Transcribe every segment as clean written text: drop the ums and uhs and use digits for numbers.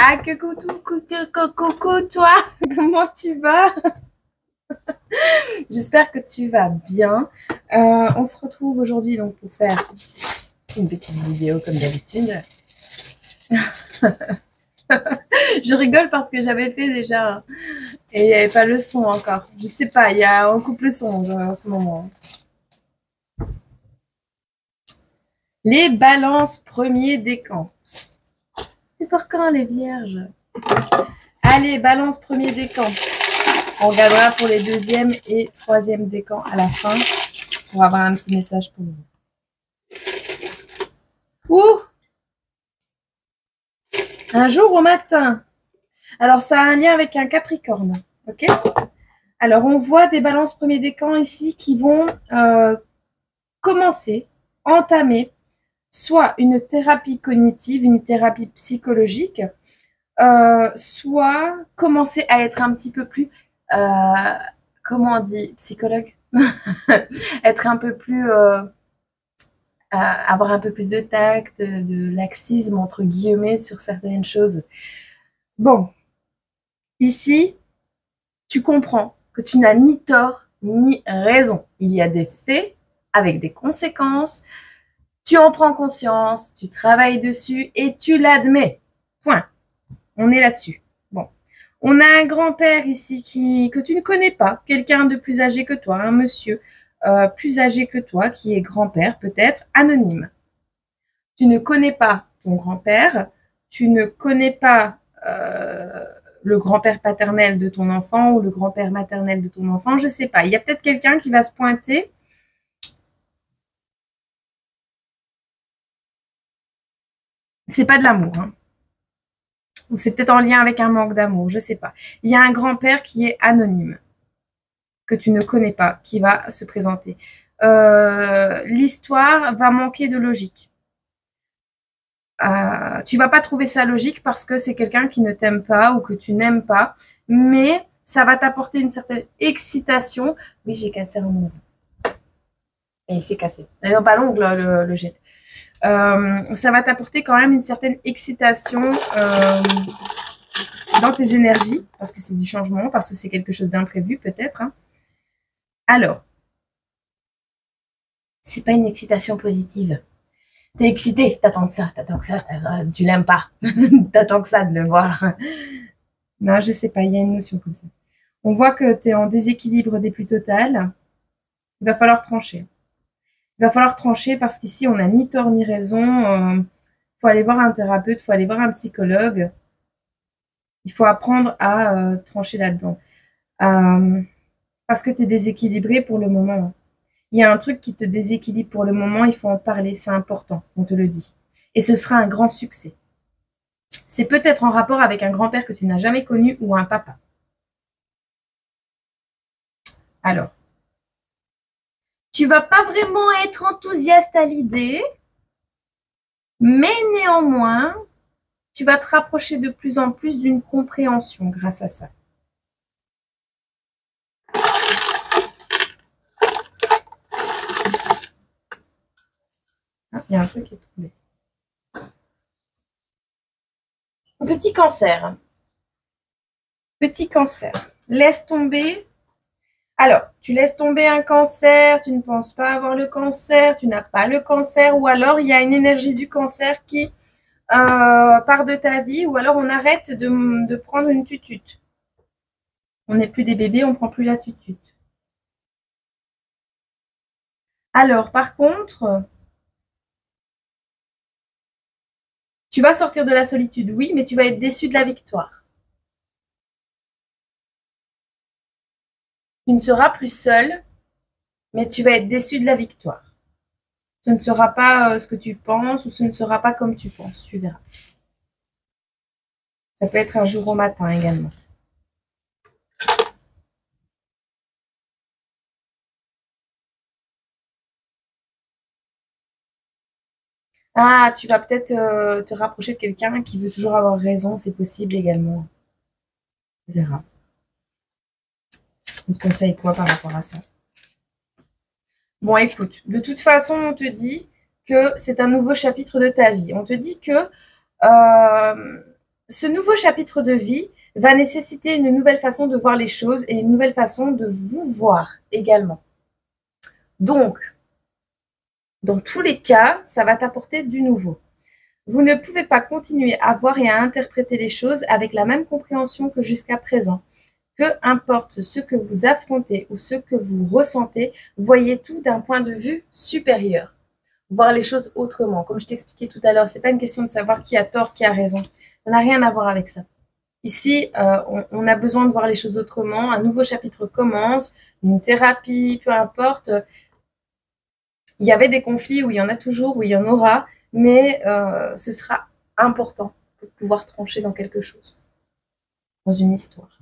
Ah, coucou, toi, comment tu vas? J'espère que tu vas bien. On se retrouve aujourd'hui donc pour faire une petite vidéo comme d'habitude. Je rigole parce que j'avais fait déjà et il n'y avait pas le son encore. Je sais pas, on coupe le son en ce moment. Les balances premiers décans. C'est pour quand les vierges? Allez, balance premier décan. On regardera pour les deuxième et troisième décans à la fin pour avoir un petit message pour vous. Ouh! Un jour au matin. Alors, ça a un lien avec un Capricorne. Ok? Alors, on voit des balances premier décan ici qui vont commencer, entamer soit une thérapie cognitive, une thérapie psychologique, soit commencer à être un petit peu plus, comment on dit, psychologue, être un peu plus, avoir un peu plus de tact, de laxisme entre guillemets sur certaines choses. Bon, ici, tu comprends que tu n'as ni tort ni raison. Il y a des faits avec des conséquences. Tu en prends conscience, tu travailles dessus et tu l'admets. Point. On est là-dessus. Bon. On a un grand-père ici que tu ne connais pas, quelqu'un de plus âgé que toi, un monsieur plus âgé que toi, qui est grand-père peut-être, anonyme. Tu ne connais pas ton grand-père, tu ne connais pas le grand-père paternel de ton enfant ou le grand-père maternel de ton enfant, je ne sais pas. Il y a peut-être quelqu'un qui va se pointer. C'est pas de l'amour, hein. Ou c'est peut-être en lien avec un manque d'amour, je ne sais pas. Il y a un grand-père qui est anonyme, que tu ne connais pas, qui va se présenter. L'histoire va manquer de logique. Tu vas pas trouver ça logique parce que c'est quelqu'un qui ne t'aime pas ou que tu n'aimes pas, mais ça va t'apporter une certaine excitation. Oui, j'ai cassé un ongle. Et il s'est cassé. Mais non, pas l'ongle, le gel. Ça va t'apporter quand même une certaine excitation dans tes énergies, parce que c'est du changement, parce que c'est quelque chose d'imprévu peut-être. Hein. Alors, c'est pas une excitation positive. T'es excité, t'attends que ça, tu l'aimes pas. T'attends que ça de le voir. Non, je sais pas, il y a une notion comme ça. On voit que tu es en déséquilibre des plus totales. Il va falloir trancher. Il va falloir trancher parce qu'ici, on n'a ni tort ni raison. Faut aller voir un thérapeute, faut aller voir un psychologue. Il faut apprendre à trancher là-dedans. Parce que tu es déséquilibré pour le moment. Il y a un truc qui te déséquilibre pour le moment, il faut en parler, c'est important, on te le dit. Et ce sera un grand succès. C'est peut-être en rapport avec un grand-père que tu n'as jamais connu ou un papa. Alors, tu vas pas vraiment être enthousiaste à l'idée, mais néanmoins, tu vas te rapprocher de plus en plus d'une compréhension grâce à ça. Ah, il y a un truc qui est tombé. Petit cancer. Petit cancer. Laisse tomber. Alors, tu laisses tomber un cancer, tu ne penses pas avoir le cancer, tu n'as pas le cancer, ou alors il y a une énergie du cancer qui part de ta vie, ou alors on arrête de prendre une tutute. On n'est plus des bébés, on ne prend plus la tutute. Alors, par contre, tu vas sortir de la solitude, oui, mais tu vas être déçu de la victoire. Tu ne seras plus seul, mais tu vas être déçu de la victoire. Ce ne sera pas ce que tu penses ou ce ne sera pas comme tu penses, tu verras. Ça peut être un jour au matin également. Ah, tu vas peut-être te rapprocher de quelqu'un qui veut toujours avoir raison, c'est possible également. Tu verras. On te conseille quoi par rapport à ça? Bon, écoute, de toute façon, on te dit que c'est un nouveau chapitre de ta vie. On te dit que ce nouveau chapitre de vie va nécessiter une nouvelle façon de voir les choses et une nouvelle façon de vous voir également. Donc, dans tous les cas, ça va t'apporter du nouveau. Vous ne pouvez pas continuer à voir et à interpréter les choses avec la même compréhension que jusqu'à présent. Peu importe ce que vous affrontez ou ce que vous ressentez, voyez tout d'un point de vue supérieur. Voir les choses autrement. Comme je t'expliquais tout à l'heure, c'est pas une question de savoir qui a tort, qui a raison. Ça n'a rien à voir avec ça. Ici, on a besoin de voir les choses autrement. Un nouveau chapitre commence, une thérapie, peu importe. Il y avait des conflits, où il y en a toujours, où il y en aura, mais ce sera important pour pouvoir trancher dans quelque chose, dans une histoire.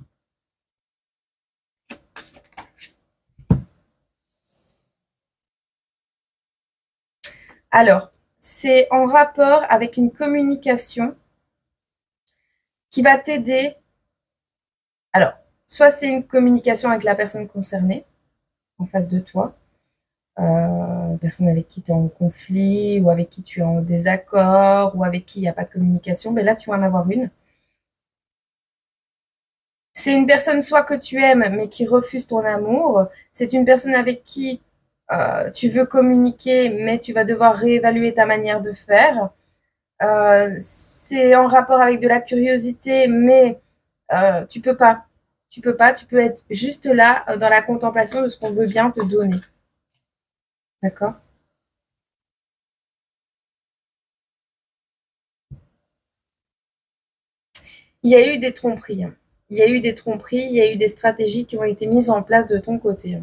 Alors, c'est en rapport avec une communication qui va t'aider. Alors, soit c'est une communication avec la personne concernée, en face de toi, personne avec qui tu es en conflit, ou avec qui tu es en désaccord, ou avec qui il n'y a pas de communication, mais là, tu vas en avoir une. C'est une personne soit que tu aimes, mais qui refuse ton amour. C'est une personne avec qui tu veux communiquer, mais tu vas devoir réévaluer ta manière de faire. C'est en rapport avec de la curiosité, mais tu peux pas. Tu peux pas, tu peux être juste là dans la contemplation de ce qu'on veut bien te donner. D'accord? Il y a eu des tromperies. Il y a eu des tromperies, il y a eu des stratégies qui ont été mises en place de ton côté.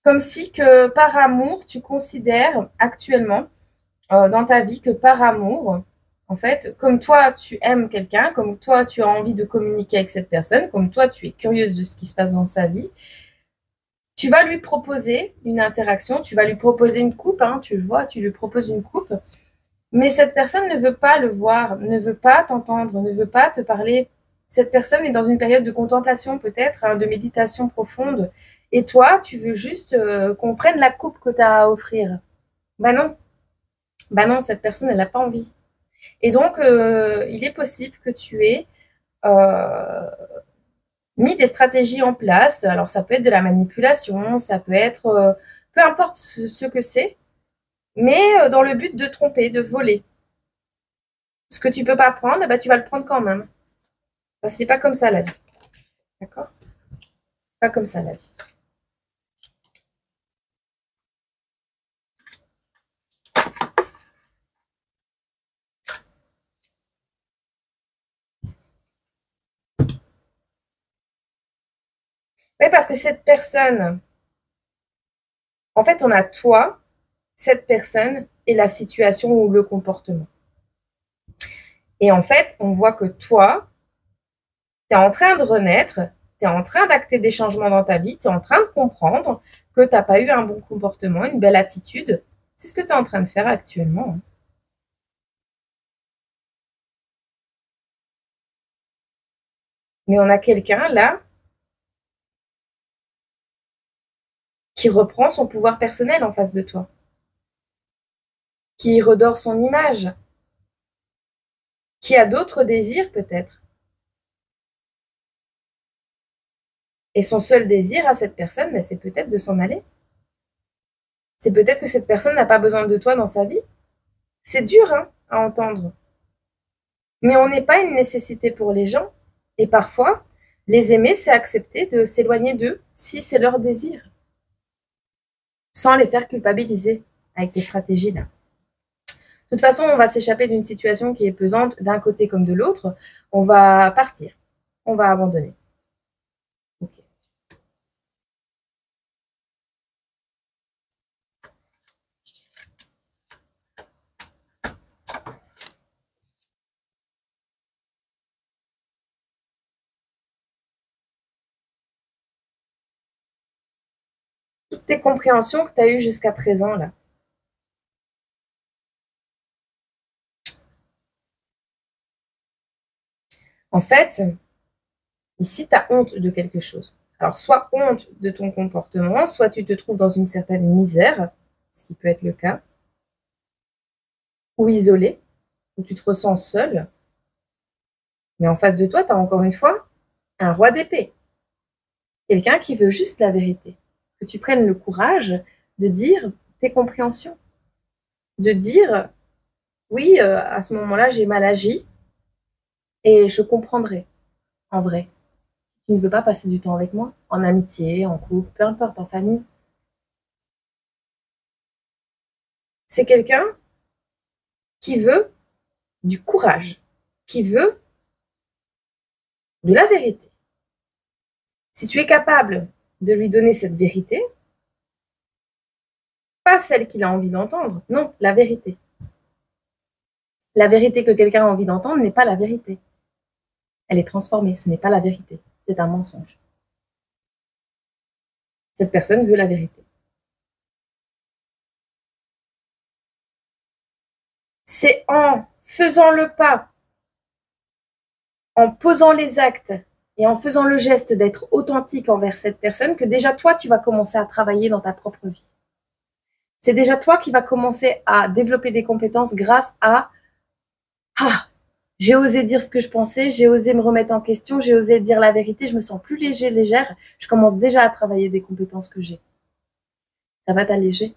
Comme si que par amour, tu considères actuellement dans ta vie que par amour, en fait, comme toi, tu aimes quelqu'un, comme toi, tu as envie de communiquer avec cette personne, comme toi, tu es curieuse de ce qui se passe dans sa vie, tu vas lui proposer une interaction, tu vas lui proposer une coupe, hein, tu le vois, tu lui proposes une coupe, mais cette personne ne veut pas le voir, ne veut pas t'entendre, ne veut pas te parler. Cette personne est dans une période de contemplation peut-être, hein, de méditation profonde, et toi, tu veux juste qu'on prenne la coupe que tu as à offrir. Ben non, cette personne, elle n'a pas envie. Et donc, il est possible que tu aies euh, mis des stratégies en place. Alors, ça peut être de la manipulation, ça peut être peu importe ce que c'est, mais dans le but de tromper, de voler. Ce que tu peux pas prendre, eh ben, tu vas le prendre quand même. Enfin, c'est pas comme ça la vie. D'accord? C'est pas comme ça la vie. Oui, parce que cette personne, en fait, on a toi, cette personne et la situation ou le comportement. Et en fait, on voit que toi, tu es en train de renaître, tu es en train d'acter des changements dans ta vie, tu es en train de comprendre que tu n'as pas eu un bon comportement, une belle attitude. C'est ce que tu es en train de faire actuellement. Mais on a quelqu'un là qui reprend son pouvoir personnel en face de toi, qui redore son image, qui a d'autres désirs peut-être. Et son seul désir à cette personne, ben, c'est peut-être de s'en aller. C'est peut-être que cette personne n'a pas besoin de toi dans sa vie. C'est dur hein, à entendre. Mais on n'est pas une nécessité pour les gens. Et parfois, les aimer, c'est accepter de s'éloigner d'eux si c'est leur désir, sans les faire culpabiliser avec des stratégies là. De toute façon, on va s'échapper d'une situation qui est pesante d'un côté comme de l'autre. On va partir. On va abandonner. Ok. Toutes tes compréhensions que tu as eues jusqu'à présent là. En fait, ici, tu as honte de quelque chose. Alors, soit honte de ton comportement, soit tu te trouves dans une certaine misère, ce qui peut être le cas, ou isolé. où tu te ressens seul, mais en face de toi, tu as encore une fois un roi d'épée. Quelqu'un qui veut juste la vérité. Que tu prennes le courage de dire tes compréhensions. De dire, oui, à ce moment-là, j'ai mal agi et je comprendrai, en vrai. Si tu ne veux pas passer du temps avec moi, en amitié, en couple, peu importe, en famille. C'est quelqu'un qui veut du courage, qui veut de la vérité. Si tu es capable de lui donner cette vérité, pas celle qu'il a envie d'entendre, non, la vérité. La vérité que quelqu'un a envie d'entendre n'est pas la vérité. Elle est transformée, ce n'est pas la vérité, c'est un mensonge. Cette personne veut la vérité. C'est en faisant le pas, en posant les actes et en faisant le geste d'être authentique envers cette personne que déjà toi, tu vas commencer à travailler dans ta propre vie. C'est déjà toi qui vas commencer à développer des compétences grâce à « Ah, j'ai osé dire ce que je pensais, j'ai osé me remettre en question, j'ai osé dire la vérité, je me sens plus léger, légère, je commence déjà à travailler des compétences que j'ai. » Ça va t'alléger.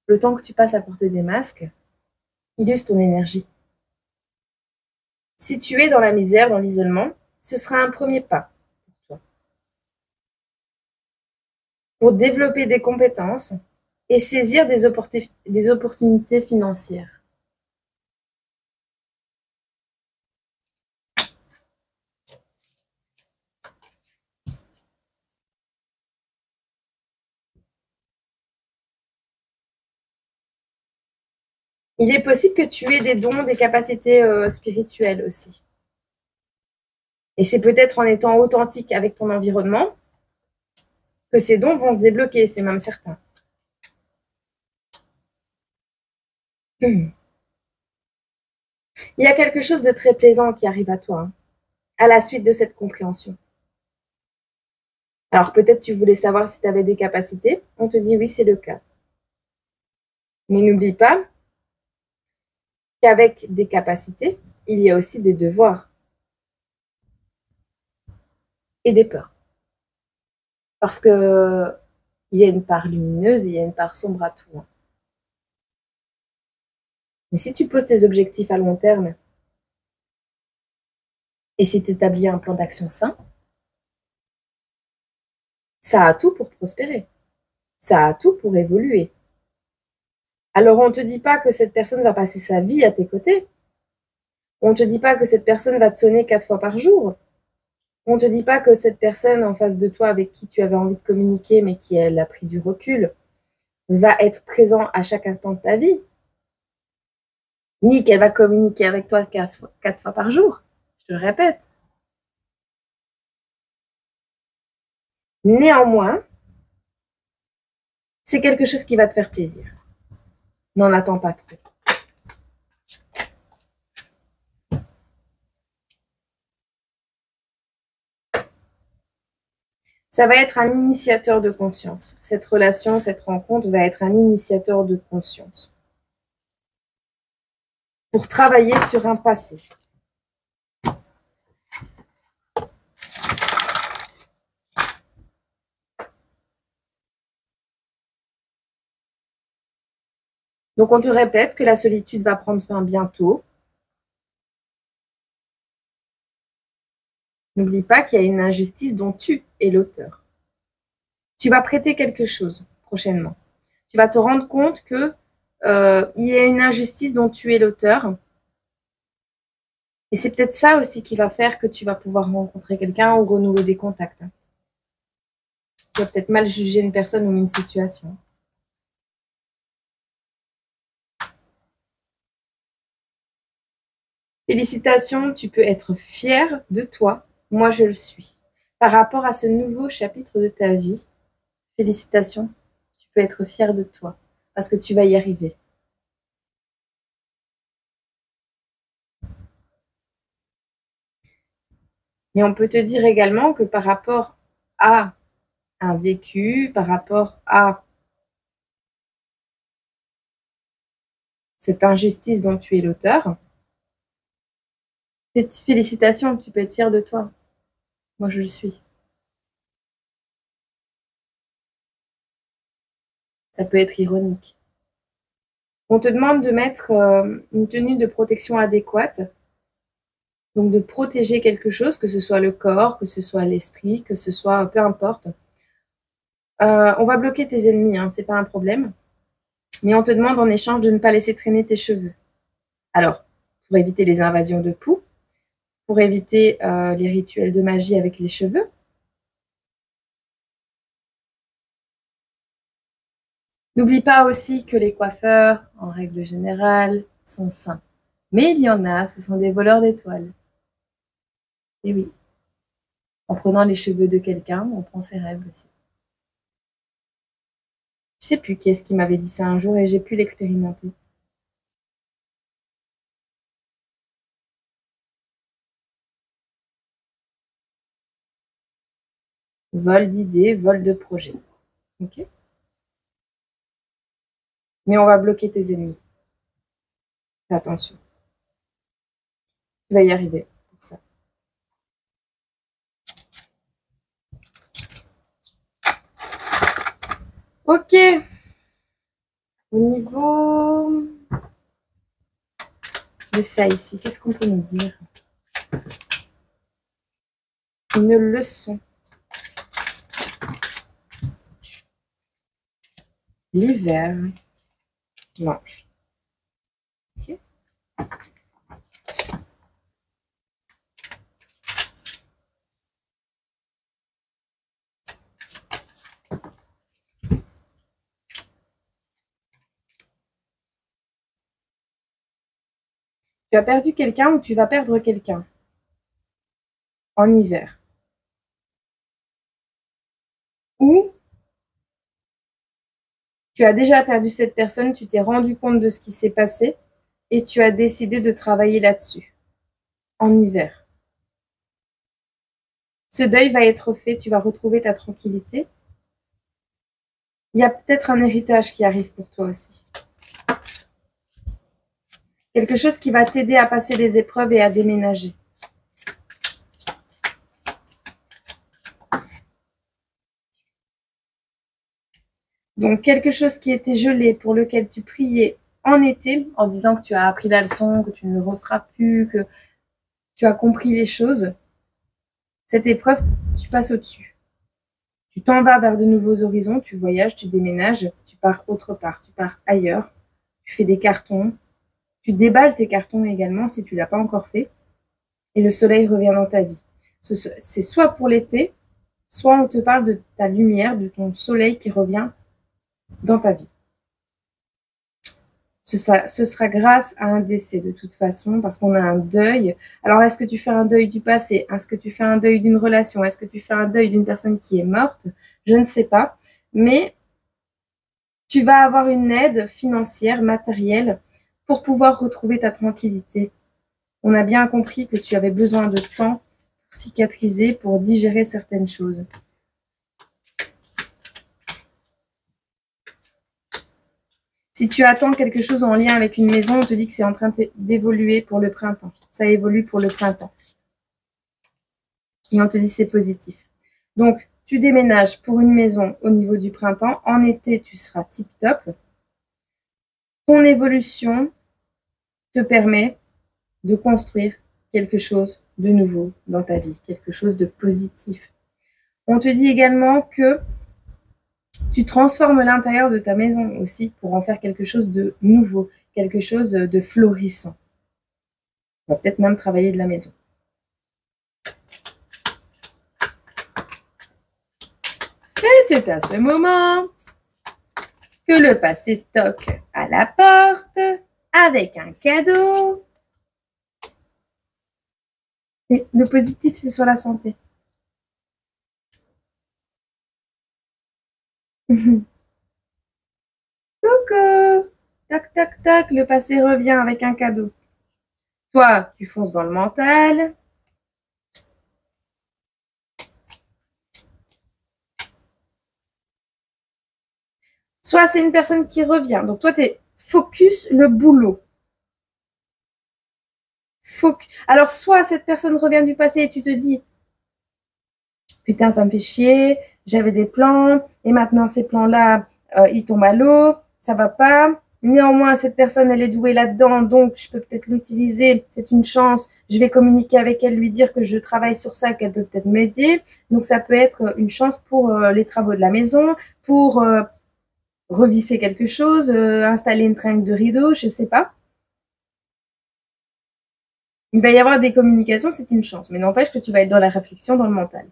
Le temps que tu passes à porter des masques, il use ton énergie. Si tu es dans la misère, dans l'isolement, ce sera un premier pas pour toi. Pour développer des compétences et saisir des opportunités financières. Il est possible que tu aies des dons, des capacités spirituelles aussi. Et c'est peut-être en étant authentique avec ton environnement que ces dons vont se débloquer, c'est même certain. Il y a quelque chose de très plaisant qui arrive à toi, hein, à la suite de cette compréhension. Alors peut-être tu voulais savoir si tu avais des capacités, on te dit oui, c'est le cas. Mais n'oublie pas qu'avec des capacités, il y a aussi des devoirs et des peurs. Parce que il y a une part lumineuse et il y a une part sombre à tout. Mais si tu poses tes objectifs à long terme et si tu établis un plan d'action sain, ça a tout pour prospérer. Ça a tout pour évoluer. Alors on ne te dit pas que cette personne va passer sa vie à tes côtés. On ne te dit pas que cette personne va te sonner 4 fois par jour. On ne te dit pas que cette personne en face de toi avec qui tu avais envie de communiquer mais qui elle a pris du recul va être présent à chaque instant de ta vie. Ni qu'elle va communiquer avec toi 4 fois par jour. Je te le répète. Néanmoins, c'est quelque chose qui va te faire plaisir. N'en attends pas trop. Ça va être un initiateur de conscience. Cette relation, cette rencontre va être un initiateur de conscience. Pour travailler sur un passé. Donc on te répète que la solitude va prendre fin bientôt. N'oublie pas qu'il y a une injustice dont tu es l'auteur. Tu vas prêter quelque chose prochainement. Tu vas te rendre compte que il y a une injustice dont tu es l'auteur. Et c'est peut-être ça aussi qui va faire que tu vas pouvoir rencontrer quelqu'un ou renouer des contacts. Tu vas peut-être mal juger une personne ou une situation. Félicitations, tu peux être fier de toi. Moi, je le suis. Par rapport à ce nouveau chapitre de ta vie, félicitations, tu peux être fier de toi parce que tu vas y arriver. Mais on peut te dire également que par rapport à un vécu, par rapport à cette injustice dont tu es l'auteur, Félicitations, tu peux être fier de toi. Moi, je le suis. Ça peut être ironique. On te demande de mettre une tenue de protection adéquate, donc de protéger quelque chose, que ce soit le corps, que ce soit l'esprit, que ce soit peu importe. On va bloquer tes ennemis, hein, c'est pas un problème. Mais on te demande en échange de ne pas laisser traîner tes cheveux. Alors, pour éviter les invasions de poux, pour éviter les rituels de magie avec les cheveux. N'oublie pas aussi que les coiffeurs, en règle générale, sont sains. Mais il y en a, ce sont des voleurs d'étoiles. Et oui, en prenant les cheveux de quelqu'un, on prend ses rêves aussi. Je sais plus qui est-ce qui m'avait dit ça un jour et j'ai pu l'expérimenter. Vol d'idées, vol de projets. Ok? Mais on va bloquer tes ennemis. Fais attention. Tu vas y arriver pour ça. Ok. Au niveau de ça ici, qu'est-ce qu'on peut nous dire? Une leçon. L'hiver. Blanche. Ok. Tu as perdu quelqu'un ou tu vas perdre quelqu'un en hiver. Ou tu as déjà perdu cette personne, tu t'es rendu compte de ce qui s'est passé et tu as décidé de travailler là-dessus en hiver. Ce deuil va être fait, tu vas retrouver ta tranquillité. Il y a peut-être un héritage qui arrive pour toi aussi. Quelque chose qui va t'aider à passer les épreuves et à déménager. Donc, quelque chose qui était gelé, pour lequel tu priais en été, en disant que tu as appris la leçon, que tu ne le referas plus, que tu as compris les choses. Cette épreuve, tu passes au-dessus. Tu t'en vas vers de nouveaux horizons, tu voyages, tu déménages, tu pars autre part, tu pars ailleurs, tu fais des cartons, tu déballes tes cartons également si tu ne l'as pas encore fait, et le soleil revient dans ta vie. C'est soit pour l'été, soit on te parle de ta lumière, de ton soleil qui revient dans ta vie. Ce sera grâce à un décès de toute façon, parce qu'on a un deuil. Alors, est-ce que tu fais un deuil du passé? Est-ce que tu fais un deuil d'une relation? Est-ce que tu fais un deuil d'une personne qui est morte? Je ne sais pas. Mais tu vas avoir une aide financière, matérielle, pour pouvoir retrouver ta tranquillité. On a bien compris que tu avais besoin de temps pour cicatriser, pour digérer certaines choses. Si tu attends quelque chose en lien avec une maison, on te dit que c'est en train d'évoluer pour le printemps. Ça évolue pour le printemps. Et on te dit c'est positif. Donc, tu déménages pour une maison au niveau du printemps. En été, tu seras tip-top. Ton évolution te permet de construire quelque chose de nouveau dans ta vie, quelque chose de positif. On te dit également que tu transformes l'intérieur de ta maison aussi pour en faire quelque chose de nouveau, quelque chose de florissant. On va peut-être même travailler de la maison. Et c'est à ce moment que le passé toque à la porte avec un cadeau. Et le positif, c'est sur la santé. Coucou! Toc, toc, toc, le passé revient avec un cadeau. Toi, tu fonces dans le mental. Soit c'est une personne qui revient. Donc toi, tu es focus le boulot. Alors, soit cette personne revient du passé et tu te dis, putain, ça me fait chier, j'avais des plans, et maintenant ces plans-là, ils tombent à l'eau, ça va pas. Néanmoins, cette personne, elle est douée là-dedans, donc je peux peut-être l'utiliser, c'est une chance. Je vais communiquer avec elle, lui dire que je travaille sur ça, qu'elle peut peut-être m'aider. Donc ça peut être une chance pour les travaux de la maison, pour revisser quelque chose, installer une tringle de rideau, je sais pas. Il va y avoir des communications, c'est une chance, mais n'empêche que tu vas être dans la réflexion, dans le mental.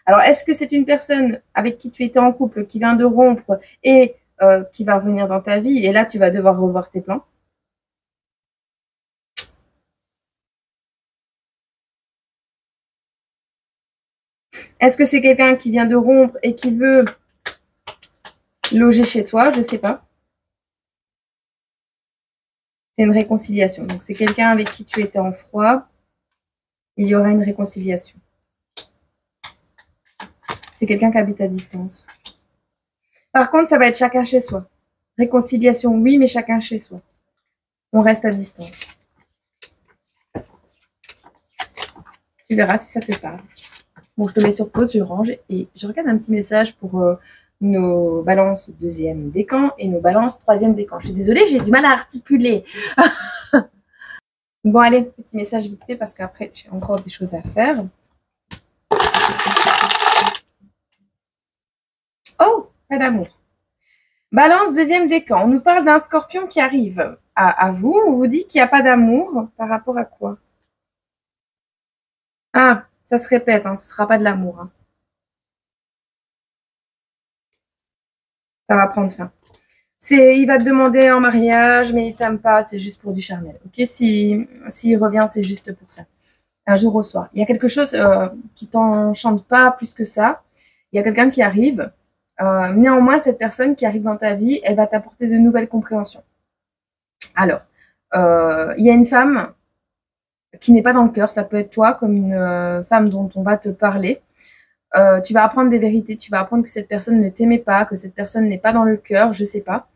Alors, est-ce que c'est une personne avec qui tu étais en couple, qui vient de rompre et qui va revenir dans ta vie, et là, tu vas devoir revoir tes plans? Est-ce que c'est quelqu'un qui vient de rompre et qui veut loger chez toi? Je sais pas. C'est une réconciliation. Donc, c'est quelqu'un avec qui tu étais en froid. Il y aura une réconciliation. C'est quelqu'un qui habite à distance. Par contre, ça va être chacun chez soi. Réconciliation, oui, mais chacun chez soi. On reste à distance. Tu verras si ça te parle. Bon, je te mets sur pause, je range et je regarde un petit message pour nos balances deuxième décan et nos balances troisième décan. Je suis désolée, j'ai du mal à articuler. Bon, allez, petit message vite fait parce qu'après, j'ai encore des choses à faire. Oh, pas d'amour. Balance deuxième décan. On nous parle d'un scorpion qui arrive à vous. On vous dit qu'il n'y a pas d'amour. Par rapport à quoi? Ah, ça se répète, hein, ce ne sera pas de l'amour. Hein. Ça va prendre fin. Il va te demander en mariage, mais il t'aime pas, c'est juste pour du charnel. Ok, s'il revient, c'est juste pour ça. Un jour au soir. Il y a quelque chose qui t'enchante pas plus que ça. Il y a quelqu'un qui arrive. Néanmoins, cette personne qui arrive dans ta vie, elle va t'apporter de nouvelles compréhensions. Alors, il y a une femme qui n'est pas dans le cœur. Ça peut être toi, comme une femme dont on va te parler. Tu vas apprendre des vérités. Tu vas apprendre que cette personne ne t'aimait pas, que cette personne n'est pas dans le cœur. Je sais pas.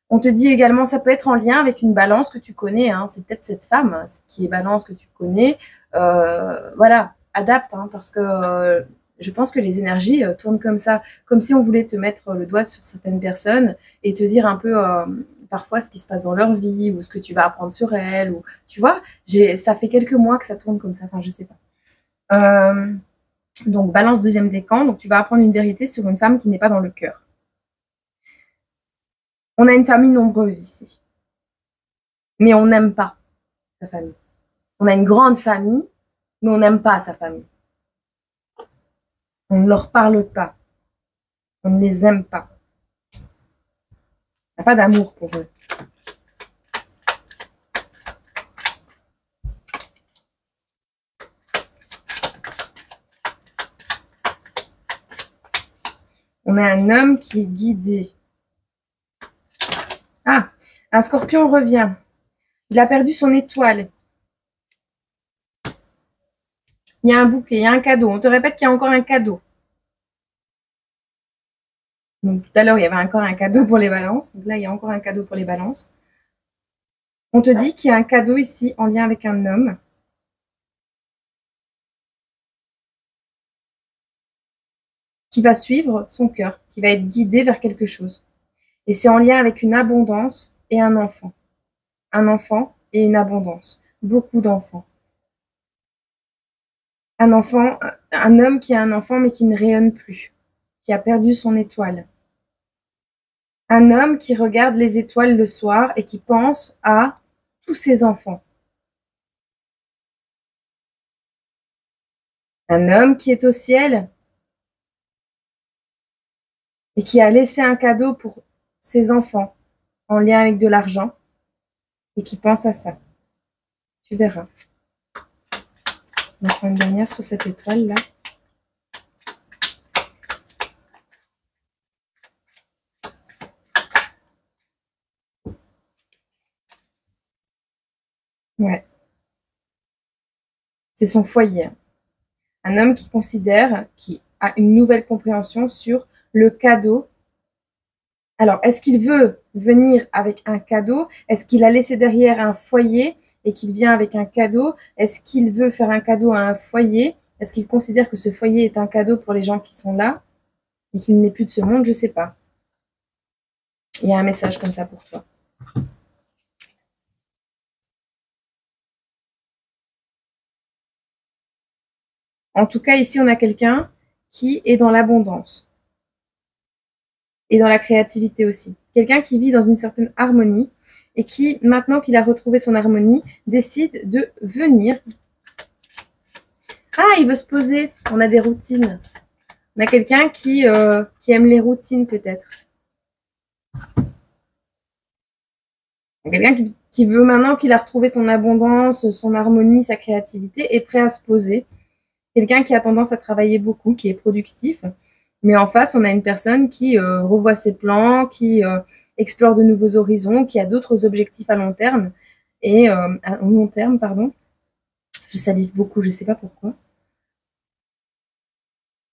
On te dit également, ça peut être en lien avec une balance que tu connais. Hein. C'est peut-être cette femme qui est balance que tu connais. Voilà, adapte, hein, parce que je pense que les énergies tournent comme ça, comme si on voulait te mettre le doigt sur certaines personnes et te dire un peu parfois ce qui se passe dans leur vie ou ce que tu vas apprendre sur elles. Ou, tu vois, ça fait quelques mois que ça tourne comme ça. Enfin, je sais pas. Donc, balance deuxième décan. Donc, tu vas apprendre une vérité sur une femme qui n'est pas dans le cœur. On a une famille nombreuse ici. Mais on n'aime pas sa famille. On a une grande famille, mais on n'aime pas sa famille. On ne leur parle pas. On ne les aime pas. Il n'y a pas d'amour pour eux. On a un homme qui est guidé. Ah, un scorpion revient. Il a perdu son étoile. Il y a un bouquet, il y a un cadeau. On te répète qu'il y a encore un cadeau. Donc tout à l'heure, il y avait encore un cadeau pour les balances. Donc là, il y a encore un cadeau pour les balances. On te dit qu'il y a un cadeau ici en lien avec un homme. Qui va suivre son cœur, qui va être guidé vers quelque chose. Et c'est en lien avec une abondance et un enfant. Un enfant et une abondance. Beaucoup d'enfants. Un enfant, un homme qui a un enfant mais qui ne rayonne plus, qui a perdu son étoile. Un homme qui regarde les étoiles le soir et qui pense à tous ses enfants. Un homme qui est au ciel et qui a laissé un cadeau pour ses enfants en lien avec de l'argent et qui pense à ça. Tu verras. On va prendre une dernière sur cette étoile-là. Ouais. C'est son foyer. Un homme qui considère, qui a une nouvelle compréhension sur le cadeau. Alors, est-ce qu'il veut venir avec un cadeau? Est-ce qu'il a laissé derrière un foyer et qu'il vient avec un cadeau? Est-ce qu'il veut faire un cadeau à un foyer? Est-ce qu'il considère que ce foyer est un cadeau pour les gens qui sont là et qu'il n'est plus de ce monde? Je sais pas. Il y a un message comme ça pour toi. En tout cas, ici, on a quelqu'un qui est dans l'abondance et dans la créativité aussi. Quelqu'un qui vit dans une certaine harmonie et qui, maintenant qu'il a retrouvé son harmonie, décide de venir. Ah, il veut se poser. On a des routines. On a quelqu'un qui aime les routines peut-être. Quelqu'un qui veut, maintenant qu'il a retrouvé son abondance, son harmonie, sa créativité, est prêt à se poser. Quelqu'un qui a tendance à travailler beaucoup, qui est productif. Mais en face, on a une personne qui revoit ses plans, qui explore de nouveaux horizons, qui a d'autres objectifs à long terme. Et à long terme, pardon. Je salive beaucoup, je ne sais pas pourquoi.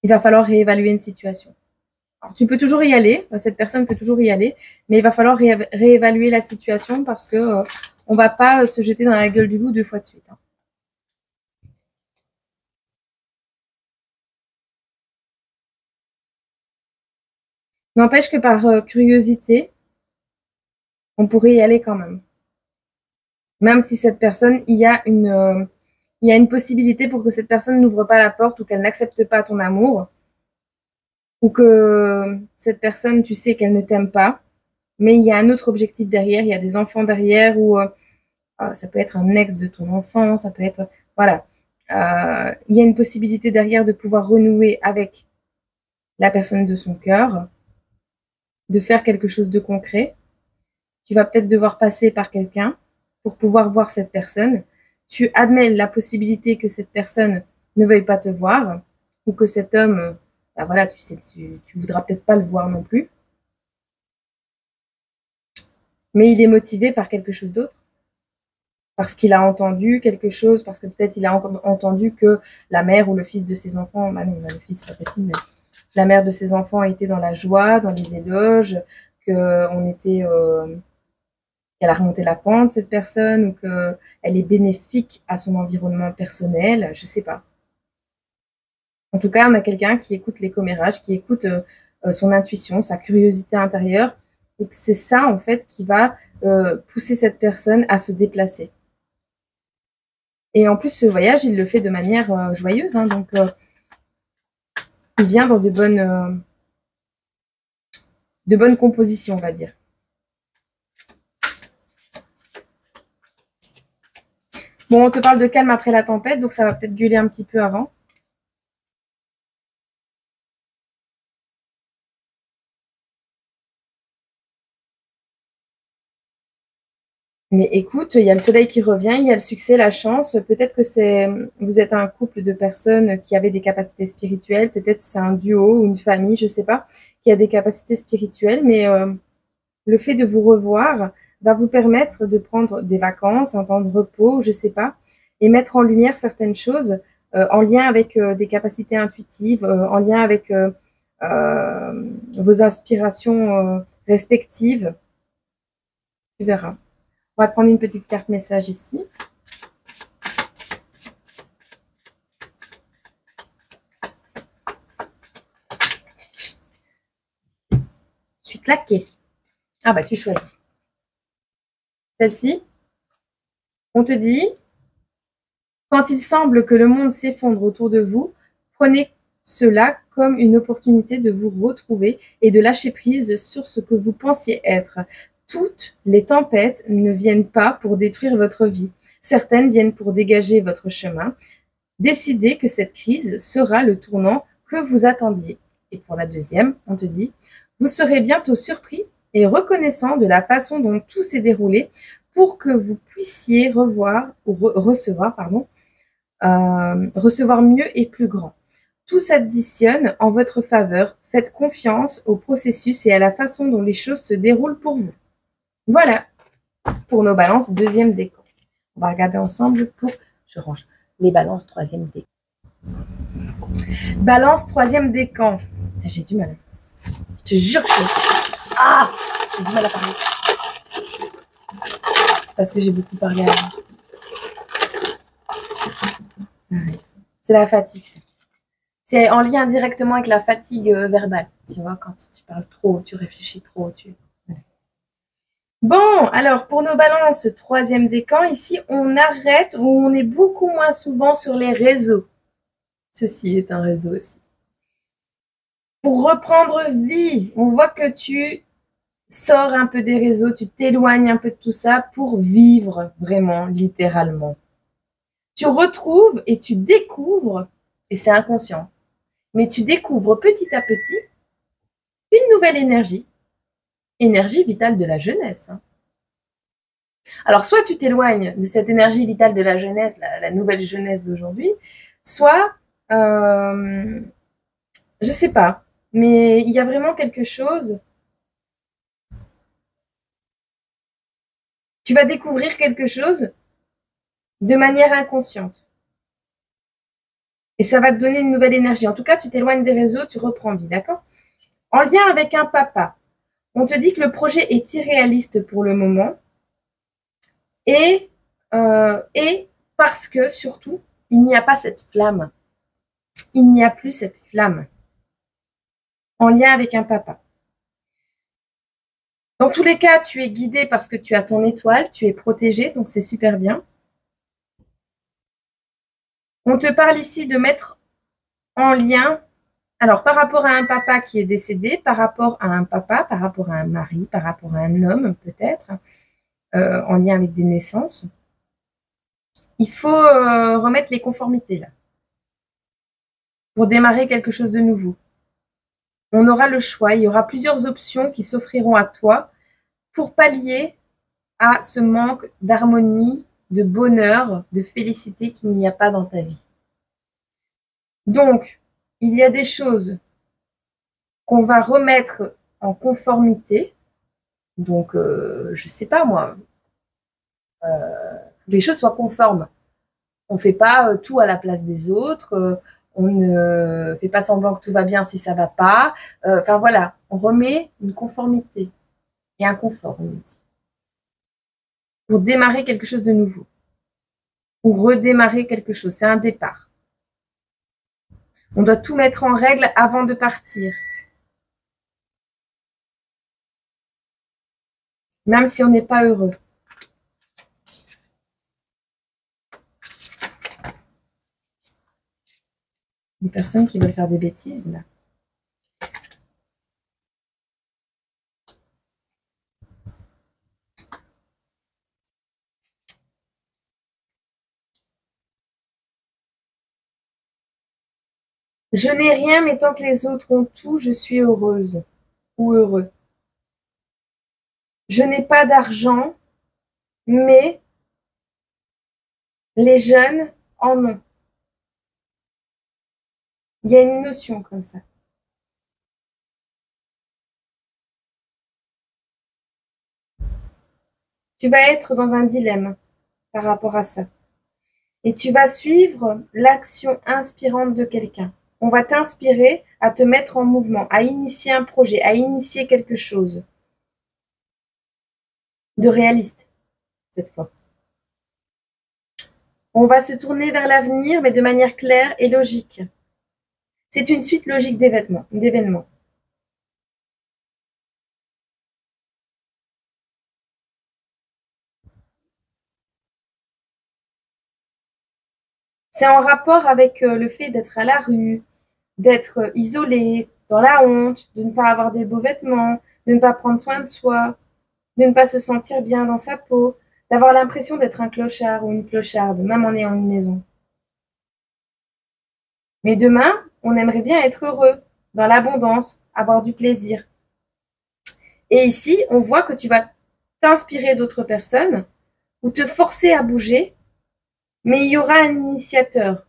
Il va falloir réévaluer une situation. Alors, tu peux toujours y aller, cette personne peut toujours y aller, mais il va falloir réévaluer la situation parce que on va pas se jeter dans la gueule du loup 2 fois de suite. Hein. N'empêche que par curiosité, on pourrait y aller quand même. Même si cette personne, il y a une possibilité pour que cette personne n'ouvre pas la porte ou qu'elle n'accepte pas ton amour, ou que cette personne, tu sais qu'elle ne t'aime pas, mais il y a un autre objectif derrière, il y a des enfants derrière, ou ça peut être un ex de ton enfant, ça peut être, voilà. Il y a une possibilité derrière de pouvoir renouer avec la personne de son cœur, de faire quelque chose de concret. Tu vas peut-être devoir passer par quelqu'un pour pouvoir voir cette personne. Tu admets la possibilité que cette personne ne veuille pas te voir ou que cet homme, bah voilà, tu sais, tu voudras peut-être pas le voir non plus. Mais il est motivé par quelque chose d'autre. Parce qu'il a entendu quelque chose, parce que peut-être il a entendu que la mère ou le fils de ses enfants, bah non, le fils c'est pas possible, mais la mère de ses enfants était dans la joie, dans les éloges, qu'on était, qu'elle a remonté la pente, cette personne, ou qu'elle est bénéfique à son environnement personnel, je sais pas. En tout cas, on a quelqu'un qui écoute les commérages, qui écoute son intuition, sa curiosité intérieure, et que c'est ça, en fait, qui va pousser cette personne à se déplacer. Et en plus, ce voyage, il le fait de manière joyeuse, hein, donc il vient dans de bonnes compositions, on va dire. Bon, on te parle de calme après la tempête, donc ça va peut-être gueuler un petit peu avant. Mais écoute, il y a le soleil qui revient, il y a le succès, la chance. Peut-être que vous êtes un couple de personnes qui avaient des capacités spirituelles. Peut-être c'est un duo ou une famille, je sais pas, qui a des capacités spirituelles. Mais le fait de vous revoir va vous permettre de prendre des vacances, un temps de repos, je sais pas, et mettre en lumière certaines choses en lien avec des capacités intuitives, en lien avec vos inspirations respectives. Tu verras. On va prendre une petite carte message ici. Je suis claquée. Ah bah tu choisis. Celle-ci. On te dit, quand il semble que le monde s'effondre autour de vous, prenez cela comme une opportunité de vous retrouver et de lâcher prise sur ce que vous pensiez être. Toutes les tempêtes ne viennent pas pour détruire votre vie. Certaines viennent pour dégager votre chemin. Décidez que cette crise sera le tournant que vous attendiez. Et pour la deuxième, on te dit, vous serez bientôt surpris et reconnaissant de la façon dont tout s'est déroulé pour que vous puissiez recevoir mieux et plus grand. Tout s'additionne en votre faveur. Faites confiance au processus et à la façon dont les choses se déroulent pour vous. Voilà pour nos balances deuxième décan. On va regarder ensemble pour... Je range les balances troisième décan. Balance troisième décan. J'ai du mal. Je te jure que J'ai du mal à parler. C'est parce que j'ai beaucoup parlé avant. C'est la fatigue. C'est en lien directement avec la fatigue verbale. Tu vois, quand tu parles trop, tu réfléchis trop. Bon, alors pour nos balances, troisième décan, ici, on arrête ou on est beaucoup moins souvent sur les réseaux. Ceci est un réseau aussi. Pour reprendre vie, on voit que tu sors un peu des réseaux, tu t'éloignes un peu de tout ça pour vivre vraiment, littéralement. Tu retrouves et tu découvres, et c'est inconscient, mais tu découvres petit à petit une nouvelle énergie, énergie vitale de la jeunesse. Alors, soit tu t'éloignes de cette énergie vitale de la jeunesse, la nouvelle jeunesse d'aujourd'hui, soit, je sais pas, mais il y a vraiment quelque chose. Tu vas découvrir quelque chose de manière inconsciente. Et ça va te donner une nouvelle énergie. En tout cas, tu t'éloignes des réseaux, tu reprends vie, d'accord? En lien avec un papa, on te dit que le projet est irréaliste pour le moment. Et parce que, surtout, il n'y a pas cette flamme. Il n'y a plus cette flamme en lien avec un papa. Dans tous les cas, tu es guidé parce que tu as ton étoile, tu es protégé, donc c'est super bien. On te parle ici de mettre en lien, alors par rapport à un papa qui est décédé, par rapport à un papa, par rapport à un mari, par rapport à un homme peut-être, en lien avec des naissances. Il faut remettre les conformités là, pour démarrer quelque chose de nouveau. On aura le choix, il y aura plusieurs options qui s'offriront à toi pour pallier à ce manque d'harmonie, de bonheur, de félicité qu'il n'y a pas dans ta vie. Donc, il y a des choses qu'on va remettre en conformité. Donc, je sais pas moi, que les choses soient conformes. On ne fait pas tout à la place des autres, on ne fait pas semblant que tout va bien si ça va pas. Enfin voilà, on remet une conformité et un confort, on dit, pour démarrer quelque chose de nouveau. Ou redémarrer quelque chose, c'est un départ. On doit tout mettre en règle avant de partir. Même si on n'est pas heureux. Des personnes qui veulent faire des bêtises, là. Je n'ai rien, mais tant que les autres ont tout, je suis heureuse ou heureux. Je n'ai pas d'argent, mais les jeunes en ont. Il y a une notion comme ça. Tu vas être dans un dilemme par rapport à ça. Et tu vas suivre l'action inspirante de quelqu'un. On va t'inspirer à te mettre en mouvement, à initier un projet, à initier quelque chose de réaliste cette fois. On va se tourner vers l'avenir, mais de manière claire et logique. C'est une suite logique d'événements. C'est en rapport avec le fait d'être à la rue, d'être isolé, dans la honte, de ne pas avoir des beaux vêtements, de ne pas prendre soin de soi, de ne pas se sentir bien dans sa peau, d'avoir l'impression d'être un clochard ou une clocharde, même en ayant une maison. Mais demain, on aimerait bien être heureux, dans l'abondance, avoir du plaisir. Et ici, on voit que tu vas t'inspirer d'autres personnes ou te forcer à bouger, mais il y aura un initiateur.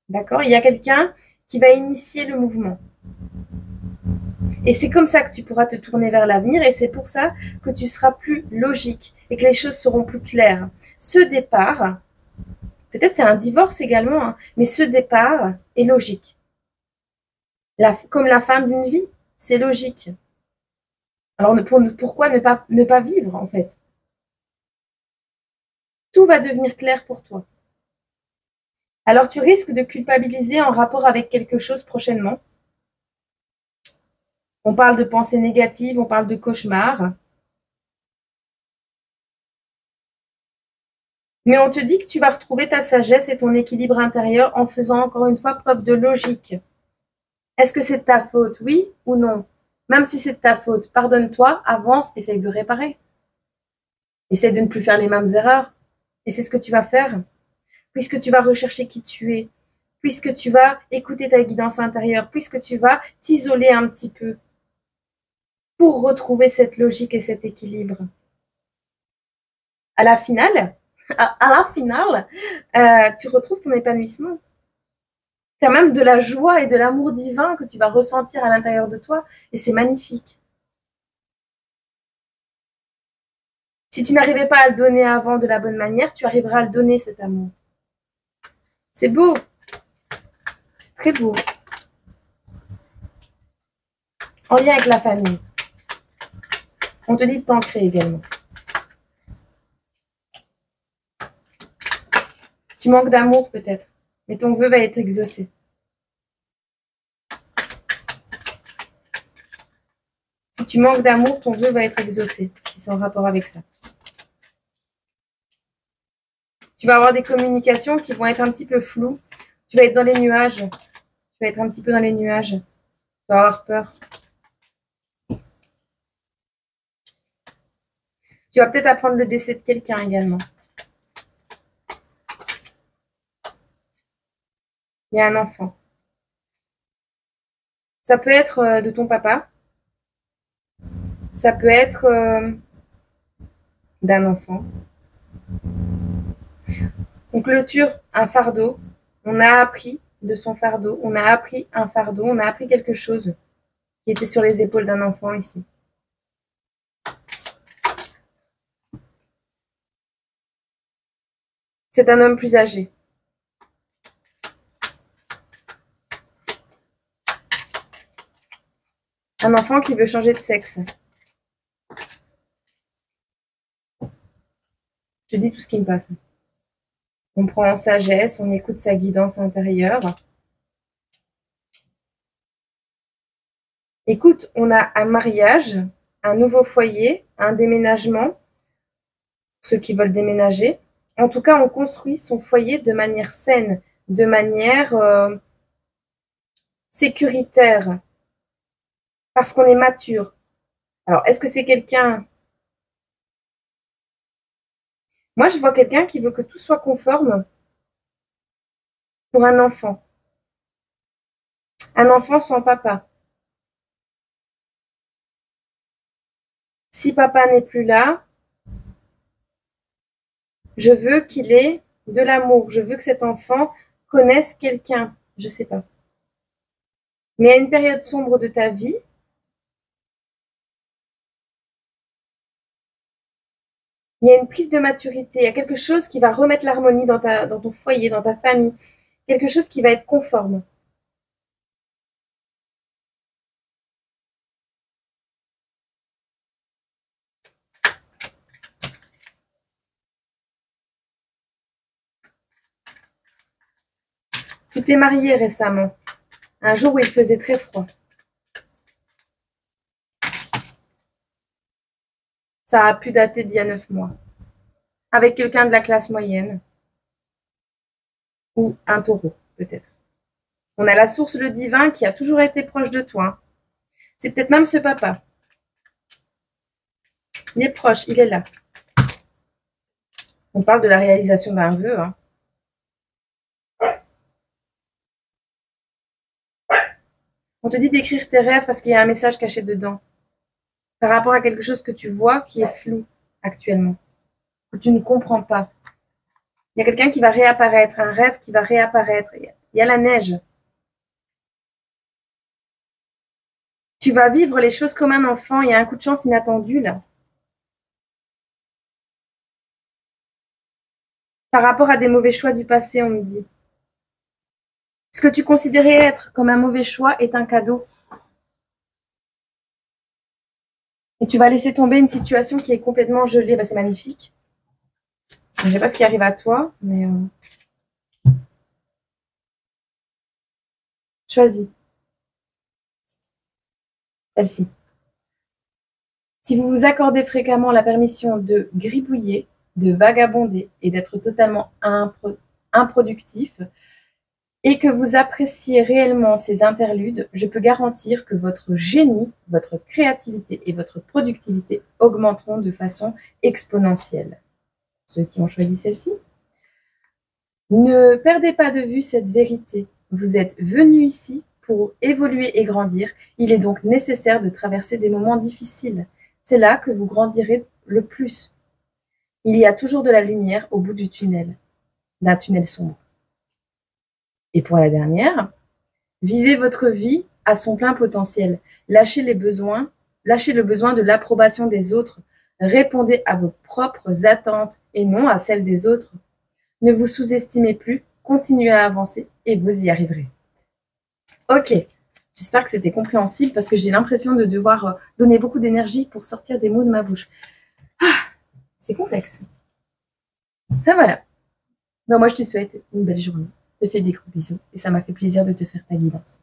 D'accord? Il y a quelqu'un qui va initier le mouvement. Et c'est comme ça que tu pourras te tourner vers l'avenir et c'est pour ça que tu seras plus logique et que les choses seront plus claires. Ce départ, peut-être c'est un divorce également, hein, mais ce départ est logique. Comme la fin d'une vie, c'est logique. Alors pourquoi ne pas vivre en fait? Tout va devenir clair pour toi. Alors tu risques de culpabiliser en rapport avec quelque chose prochainement. On parle de pensées négatives, on parle de cauchemars. Mais on te dit que tu vas retrouver ta sagesse et ton équilibre intérieur en faisant encore une fois preuve de logique. Est-ce que c'est de ta faute, oui ou non? Même si c'est de ta faute, pardonne-toi, avance, essaye de réparer. Essaye de ne plus faire les mêmes erreurs. Et c'est ce que tu vas faire. Puisque tu vas rechercher qui tu es, puisque tu vas écouter ta guidance intérieure, puisque tu vas t'isoler un petit peu pour retrouver cette logique et cet équilibre. À la finale, tu retrouves ton épanouissement. Tu as même de la joie et de l'amour divin que tu vas ressentir à l'intérieur de toi et c'est magnifique. Si tu n'arrivais pas à le donner avant de la bonne manière, tu arriveras à le donner cet amour. C'est beau. C'est très beau. En lien avec la famille. On te dit de t'ancrer également. Tu manques d'amour peut-être, mais ton vœu va être exaucé. Si tu manques d'amour, ton vœu va être exaucé, si c'est en rapport avec ça. Tu vas avoir des communications qui vont être un petit peu floues. Tu vas être dans les nuages. Tu vas être un petit peu dans les nuages. Tu vas avoir peur. Tu vas peut-être apprendre le décès de quelqu'un également. Il y a un enfant. Ça peut être de ton papa. Ça peut être d'un enfant. On clôture un fardeau. On a appris de son fardeau. On a appris un fardeau. On a appris quelque chose qui était sur les épaules d'un enfant ici. C'est un homme plus âgé. Un enfant qui veut changer de sexe. Je dis tout ce qui me passe. On prend en sagesse, on écoute sa guidance intérieure. Écoute, on a un mariage, un nouveau foyer, un déménagement, ceux qui veulent déménager. En tout cas, on construit son foyer de manière saine, de manière sécuritaire, parce qu'on est mature. Alors, est-ce que c'est quelqu'un... Moi, je vois quelqu'un qui veut que tout soit conforme pour un enfant. Un enfant sans papa. Si papa n'est plus là, je veux qu'il ait de l'amour. Je veux que cet enfant connaisse quelqu'un. Je sais pas. Mais à une période sombre de ta vie, il y a une prise de maturité, il y a quelque chose qui va remettre l'harmonie dans ton foyer, dans ta famille, quelque chose qui va être conforme. Tu t'es marié récemment, un jour où il faisait très froid. Ça a pu dater d'il y a 9 mois. Avec quelqu'un de la classe moyenne. Ou un taureau, peut-être. On a la source, le divin, qui a toujours été proche de toi. C'est peut-être même ce papa. Il est proche, il est là. On parle de la réalisation d'un vœu. Hein. On te dit d'écrire tes rêves parce qu'il y a un message caché dedans. Par rapport à quelque chose que tu vois qui est flou actuellement. Que tu ne comprends pas. Il y a quelqu'un qui va réapparaître, un rêve qui va réapparaître. Il y a la neige. Tu vas vivre les choses comme un enfant. Il y a un coup de chance inattendu là. Par rapport à des mauvais choix du passé, on me dit. Ce que tu considérais être comme un mauvais choix est un cadeau. Et tu vas laisser tomber une situation qui est complètement gelée. Bah, c'est magnifique. Je ne sais pas ce qui arrive à toi, mais choisis. Celle-ci. Si vous vous accordez fréquemment la permission de gribouiller, de vagabonder et d'être totalement improductif, et que vous appréciez réellement ces interludes, je peux garantir que votre génie, votre créativité et votre productivité augmenteront de façon exponentielle. Ceux qui ont choisi celle-ci. Ne perdez pas de vue cette vérité. Vous êtes venu ici pour évoluer et grandir. Il est donc nécessaire de traverser des moments difficiles. C'est là que vous grandirez le plus. Il y a toujours de la lumière au bout du tunnel, d'un tunnel sombre. Et pour la dernière, vivez votre vie à son plein potentiel. Lâchez le besoin de l'approbation des autres. Répondez à vos propres attentes et non à celles des autres. Ne vous sous-estimez plus, continuez à avancer et vous y arriverez. Ok, j'espère que c'était compréhensible parce que j'ai l'impression de devoir donner beaucoup d'énergie pour sortir des mots de ma bouche. C'est complexe. Ah, voilà. Ben, moi, je te souhaite une belle journée. Je te fais des gros bisous et ça m'a fait plaisir de te faire ta guidance.